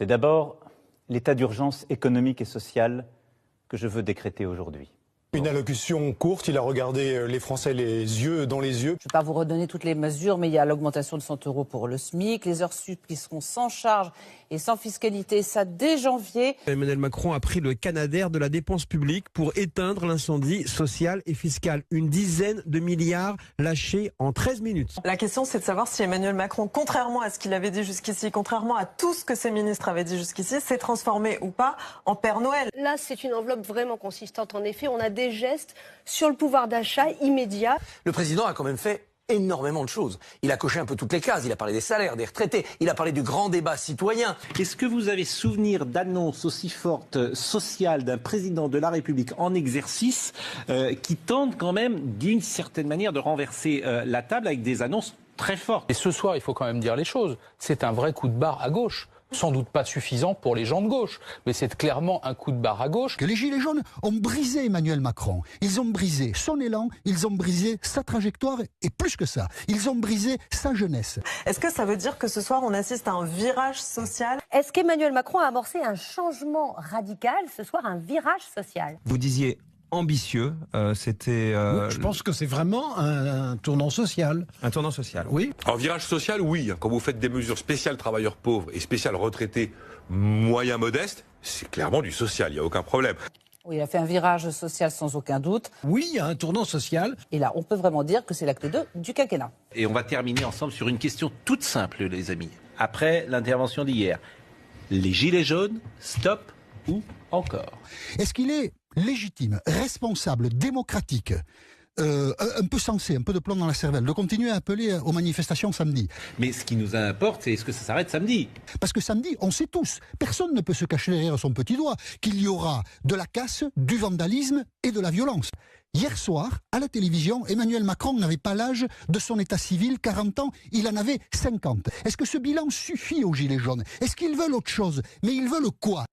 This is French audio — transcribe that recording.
C'est d'abord l'état d'urgence économique et social que je veux décréter aujourd'hui. Une allocution courte, il a regardé les Français les yeux dans les yeux. Je ne vais pas vous redonner toutes les mesures, mais il y a l'augmentation de 100 € pour le SMIC, les heures sup qui seront sans charge et sans fiscalité, ça dès janvier. Emmanuel Macron a pris le canadair de la dépense publique pour éteindre l'incendie social et fiscal. Une dizaine de milliards lâchés en 13 minutes. La question, c'est de savoir si Emmanuel Macron, contrairement à ce qu'il avait dit jusqu'ici, contrairement à tout ce que ses ministres avaient dit jusqu'ici, s'est transformé ou pas en Père Noël. Là, c'est une enveloppe vraiment consistante. En effet, on a des gestes sur le pouvoir d'achat immédiat. Le président a quand même fait énormément de choses. Il a coché un peu toutes les cases. Il a parlé des salaires, des retraités. Il a parlé du grand débat citoyen. Est-ce que vous avez souvenir d'annonces aussi fortes sociales d'un président de la République en exercice qui tentent quand même d'une certaine manière de renverser la table avec des annonces très fortes? Et ce soir, il faut quand même dire les choses. C'est un vrai coup de barre à gauche. Sans doute pas suffisant pour les gens de gauche, mais c'est clairement un coup de barre à gauche. Que les Gilets jaunes ont brisé Emmanuel Macron. Ils ont brisé son élan, ils ont brisé sa trajectoire et plus que ça, ils ont brisé sa jeunesse. Est-ce que ça veut dire que ce soir, on assiste à un virage social? Est-ce qu'Emmanuel Macron a amorcé un changement radical, ce soir un virage social? Vous disiez ambitieux, c'était... Oui, je pense que c'est vraiment un tournant social. Un tournant social. Oui. En virage social, oui. Quand vous faites des mesures spéciales travailleurs pauvres et spéciales retraités moyens modestes, c'est clairement du social, il n'y a aucun problème. Oui, il a fait un virage social sans aucun doute. Oui, il y a un tournant social. Et là, on peut vraiment dire que c'est l'acte 2 du quinquennat. Et on va terminer ensemble sur une question toute simple, les amis. Après l'intervention d'hier, les Gilets jaunes, stop ou encore? Est-ce qu'il est légitime, responsable, démocratique, un peu sensé, un peu de plomb dans la cervelle, de continuer à appeler aux manifestations samedi? Mais ce qui nous importe, c'est est-ce que ça s'arrête samedi? Parce que samedi, on sait tous, personne ne peut se cacher derrière son petit doigt, qu'il y aura de la casse, du vandalisme et de la violence. Hier soir, à la télévision, Emmanuel Macron n'avait pas l'âge de son état civil, 40 ans, il en avait 50. Est-ce que ce bilan suffit aux Gilets jaunes? Est-ce qu'ils veulent autre chose? Mais ils veulent quoi?